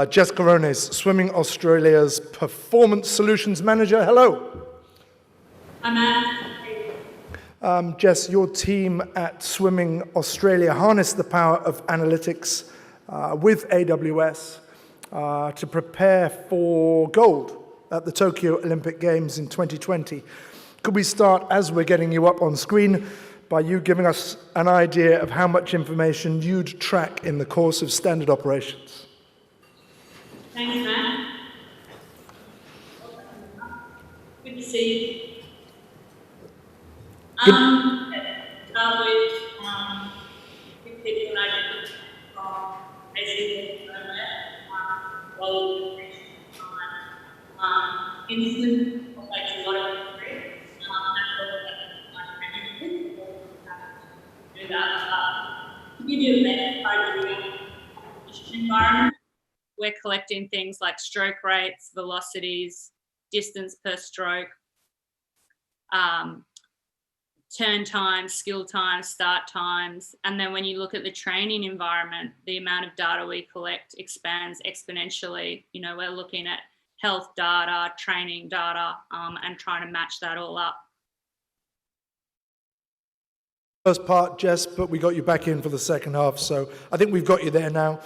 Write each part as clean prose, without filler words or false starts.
Jess Corones, Swimming Australia's Performance Solutions Manager. Hello. Jess, your team at Swimming Australia harnessed the power of analytics with AWS to prepare for gold at the Tokyo Olympic Games in 2020. Could we start, as we're getting you up on screen, by you giving us an idea of how much information you'd track in the course of standard operations? Thanks, Matt. Good to see you. Start with big picture measurements from basically gold, instant, like a lot of do that. To give you a better idea of the environment, we're collecting things like stroke rates, velocities, distance per stroke, turn times, skill times, start times. And then when you look at the training environment, the amount of data we collect expands exponentially. You know, we're looking at health data, training data, and trying to match that all up. First part, Jess, but we got you back in for the second half, so I think we've got you there now.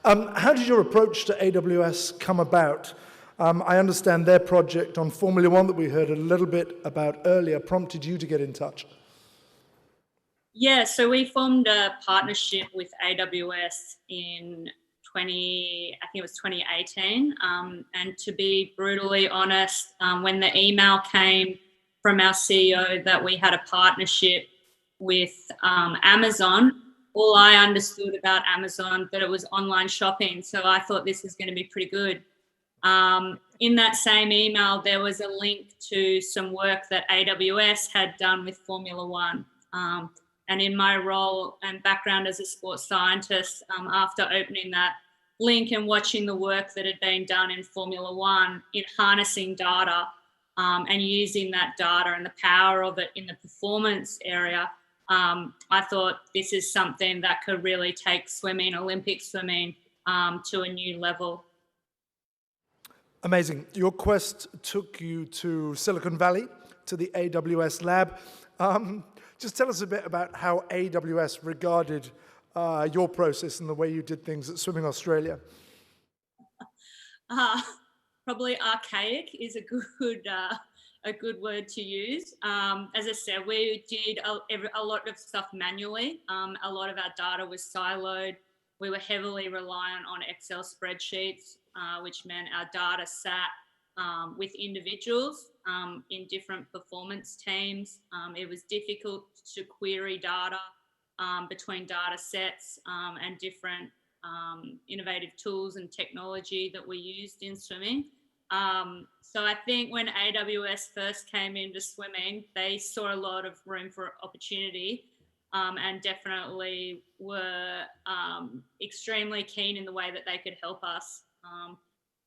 How did your approach to AWS come about? I understand their project on Formula One that we heard a little bit about earlier prompted you to get in touch. Yeah, so we formed a partnership with AWS in 2018. And to be brutally honest, when the email came from our CEO that we had a partnership with Amazon, all I understood about Amazon, that it was online shopping. So I thought this was going to be pretty good. In that same email, there was a link to some work that AWS had done with Formula One. And in my role and background as a sports scientist, after opening that link and watching the work that had been done in Formula One in harnessing data and using that data and the power of it in the performance area, I thought this is something that could really take swimming, Olympic swimming, to a new level. Amazing. Your quest took you to Silicon Valley, to the AWS lab. Just tell us a bit about how AWS regarded your process and the way you did things at Swimming Australia. Probably archaic is a good word to use. As I said, we did a lot of stuff manually. A lot of our data was siloed. We were heavily reliant on Excel spreadsheets, which meant our data sat with individuals in different performance teams. It was difficult to query data between data sets and different innovative tools and technology that we used in swimming. So I think when AWS first came into swimming, they saw a lot of room for opportunity and definitely were extremely keen in the way that they could help us,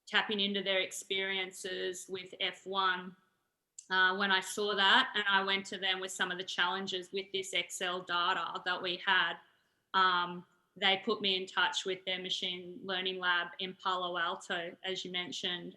tapping into their experiences with F1. When I saw that and I went to them with some of the challenges with this Excel data that we had, they put me in touch with their machine learning lab in Palo Alto, as you mentioned.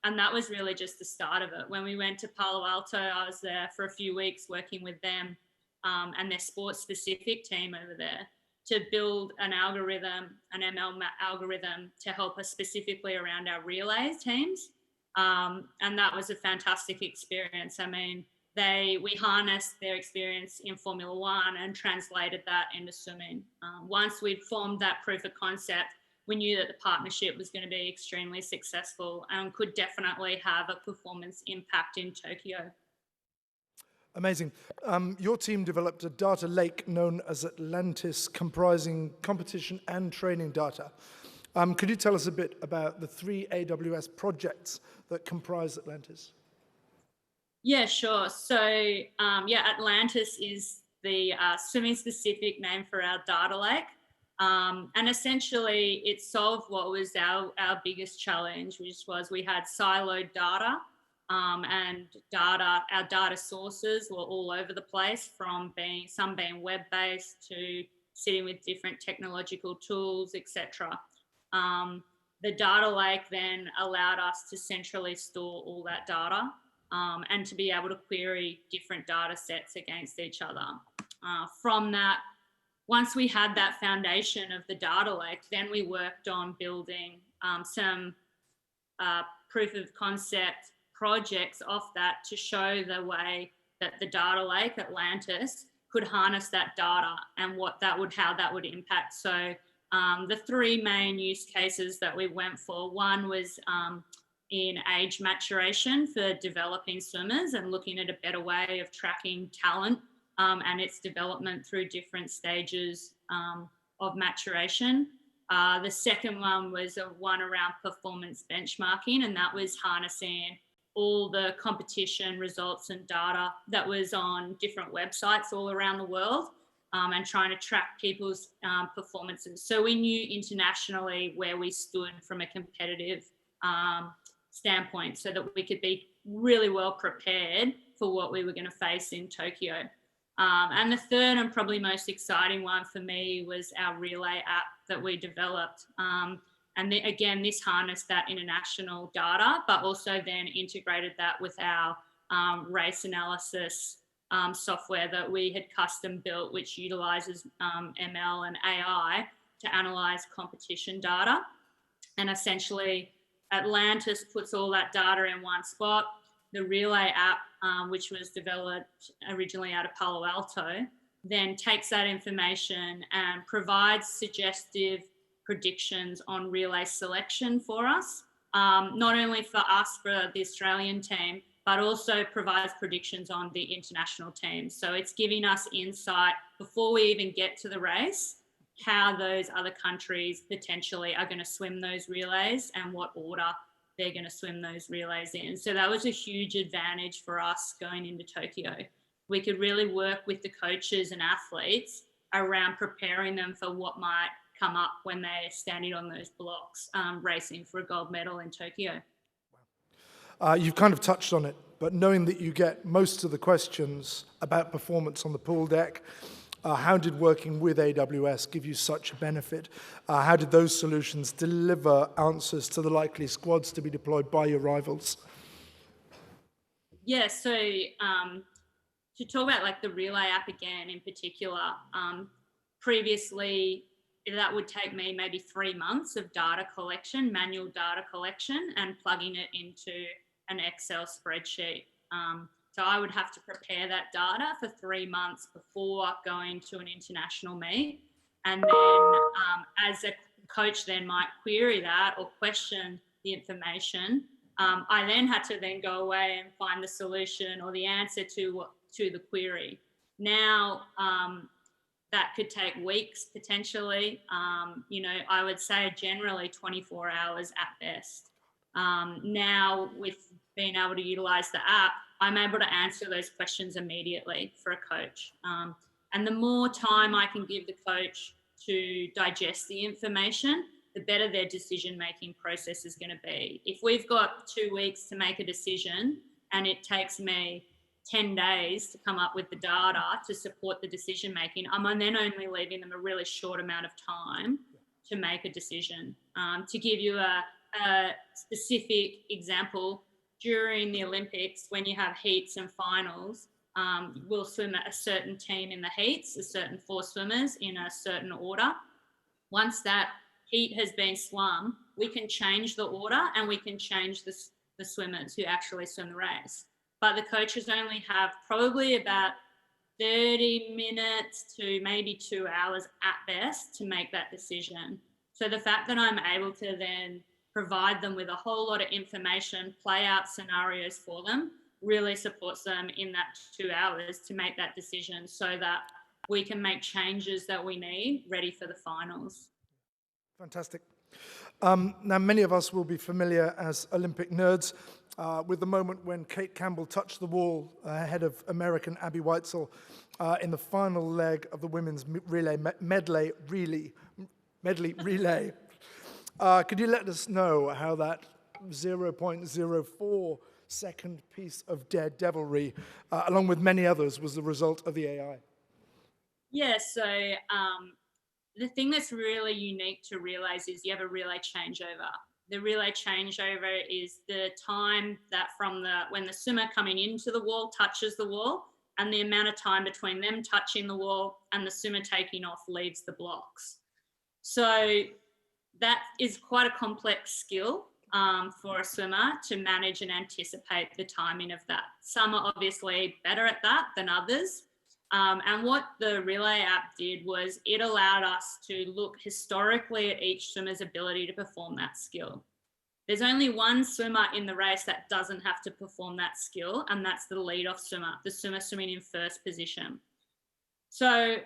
And that was really just the start of it. When we went to Palo Alto, I was there for a few weeks working with them and their sports specific team over there to build an algorithm, an ML algorithm to help us specifically around our relays teams. And that was a fantastic experience. I mean, we harnessed their experience in Formula One and translated that into swimming. Once we'd formed that proof of concept, we knew that the partnership was going to be extremely successful and could definitely have a performance impact in Tokyo. Amazing. Your team developed a data lake known as Atlantis, comprising competition and training data. Could you tell us a bit about the 3 AWS projects that comprise Atlantis? Yeah, sure. So, Atlantis is the swimming-specific name for our data lake. And essentially, it solved what was our biggest challenge, which was we had siloed data, and our data sources were all over the place, from some being web-based to sitting with different technological tools, etc. The data lake then allowed us to centrally store all that data and to be able to query different data sets against each other. From that, once we had that foundation of the data lake, then we worked on building some proof of concept projects off that to show the way that the data lake, Atlantis, could harness that data and how that would impact. So the three main use cases that we went for, one was in age maturation for developing swimmers and looking at a better way of tracking talent and its development through different stages of maturation. The second one was one around performance benchmarking, and that was harnessing all the competition results and data that was on different websites all around the world and trying to track people's performances. So we knew internationally where we stood from a competitive standpoint so that we could be really well prepared for what we were going to face in Tokyo. And the third and probably most exciting one for me was our relay app that we developed. And again, this harnessed that international data, but also then integrated that with our race analysis software that we had custom built, which utilizes ML and AI to analyze competition data. And essentially, Atlantis puts all that data in one spot. The relay app, which was developed originally out of Palo Alto, then takes that information and provides suggestive predictions on relay selection for us, not only for us, for the Australian team, but also provides predictions on the international team. So it's giving us insight before we even get to the race, how those other countries potentially are going to swim those relays and what order they're going to swim those relays in. So that was a huge advantage for us going into Tokyo. We could really work with the coaches and athletes around preparing them for what might come up when they're standing on those blocks, racing for a gold medal in Tokyo. You've kind of touched on it, but knowing that you get most of the questions about performance on the pool deck, how did working with AWS give you such a benefit? How did those solutions deliver answers to the likely squads to be deployed by your rivals? Yeah, so to talk about like the relay app again in particular, previously that would take me maybe 3 months of data collection, manual data collection, and plugging it into an Excel spreadsheet. So I would have to prepare that data for 3 months before going to an international meet. And then as a coach then might query that or question the information, I then had to then go away and find the solution or the answer to the query. Now, that could take weeks potentially. I would say generally 24 hours at best. Now, with being able to utilize the app, I'm able to answer those questions immediately for a coach. And the more time I can give the coach to digest the information, the better their decision-making process is going to be. If we've got 2 weeks to make a decision and it takes me 10 days to come up with the data to support the decision-making, I'm then only leaving them a really short amount of time to make a decision. To give you a specific example, during the Olympics, when you have heats and finals, we'll swim a certain team in the heats, a certain 4 swimmers in a certain order. Once that heat has been swum, we can change the order and we can change the swimmers who actually swim the race. But the coaches only have probably about 30 minutes to maybe 2 hours at best to make that decision. So the fact that I'm able to then provide them with a whole lot of information, play out scenarios for them, really supports them in that 2 hours to make that decision so that we can make changes that we need ready for the finals. Fantastic. Now, many of us will be familiar as Olympic nerds with the moment when Kate Campbell touched the wall ahead of American Abby Weitzel in the final leg of the women's medley relay. Could you let us know how that 0.04 second piece of daredevilry, along with many others, was the result of the AI? Yeah, so the thing that's really unique to relays is you have a relay changeover. the relay changeover is the time that from when the swimmer coming into the wall touches the wall, and the amount of time between them touching the wall and the swimmer taking off leaves the blocks. So that is quite a complex skill for a swimmer to manage and anticipate the timing of that. Some are obviously better at that than others. And what the Relay app did was it allowed us to look historically at each swimmer's ability to perform that skill. There's only one swimmer in the race that doesn't have to perform that skill, and that's the lead-off swimmer, the swimmer swimming in first position. So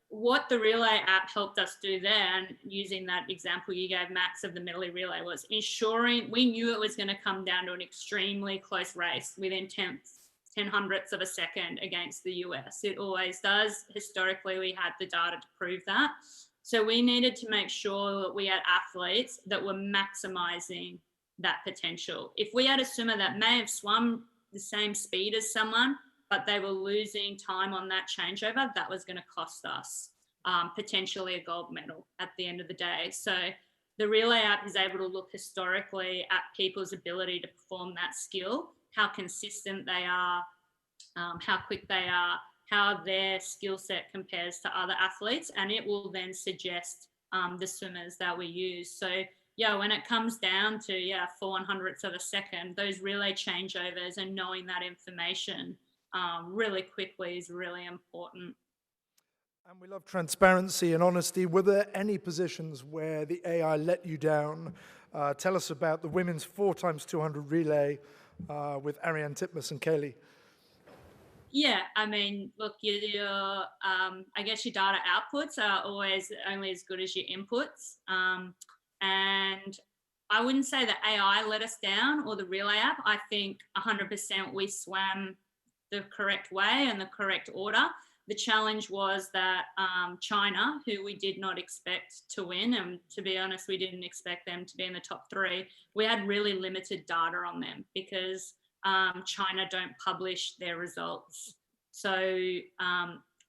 what the Relay app helped us do there, and using that example you gave, Max, of the medley relay, was ensuring we knew it was going to come down to an extremely close race within 10 hundredths of a second against the US. It always does. Historically, we had the data to prove that. So we needed to make sure that we had athletes that were maximising that potential. If we had a swimmer that may have swum the same speed as someone, but they were losing time on that changeover, that was going to cost us potentially a gold medal at the end of the day. So the Relay app is able to look historically at people's ability to perform that skill, how consistent they are, how quick they are, how their skill set compares to other athletes, and it will then suggest the swimmers that we use. So yeah, when it comes down to 400ths of a second, those relay changeovers and knowing that information really quickly is really important. And we love transparency and honesty. Were there any positions where the AI let you down? Tell us about the women's 4x200 relay with Ariane Titmus and Kaylee. Yeah, I mean, look, I guess your data outputs are always only as good as your inputs. And I wouldn't say that AI let us down or the Relay app. I think 100% we swam the correct way and the correct order. The challenge was that China, who we did not expect to win, and to be honest, we didn't expect them to be in the top 3, we had really limited data on them because China don't publish their results. So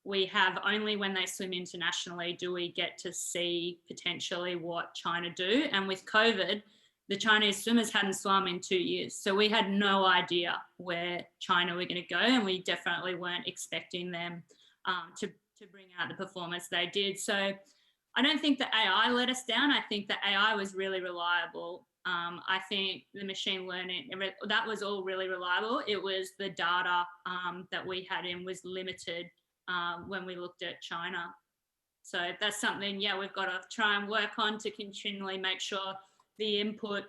we have only when they swim internationally do we get to see potentially what China do. And with COVID, the Chinese swimmers hadn't swum in 2 years. So we had no idea where China were going to go, and we definitely weren't expecting them to bring out the performance they did. So I don't think the AI let us down. I think the AI was really reliable. I think the machine learning, that was all really reliable. It was the data that we had in was limited when we looked at China. So that's something, we've got to try and work on to continually make sure the input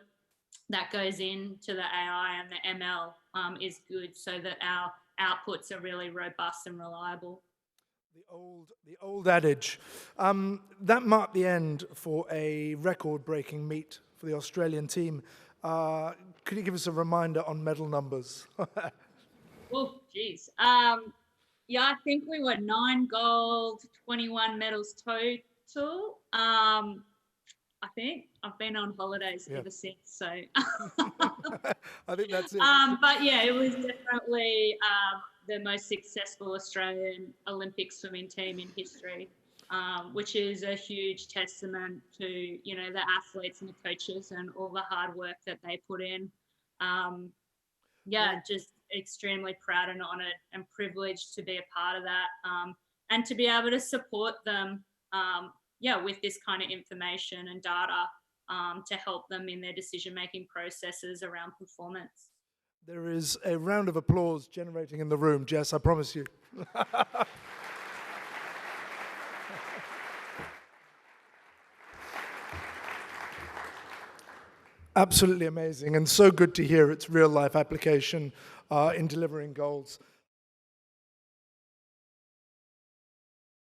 that goes into the AI and the ML is good so that our outputs are really robust and reliable. The old adage. That marked the end for a record-breaking meet for the Australian team. Could you give us a reminder on medal numbers? Oh, geez. I think we were 9 gold, 21 medals total. I think I've been on holidays ever since, so. I think that's it. But yeah, it was definitely the most successful Australian Olympic swimming team in history, which is a huge testament to, the athletes and the coaches and all the hard work that they put in. Just extremely proud and honoured and privileged to be a part of that and to be able to support them, with this kind of information and data to help them in their decision-making processes around performance. There is a round of applause generating in the room, Jess, I promise you. Absolutely amazing, and so good to hear its real-life application in delivering goals.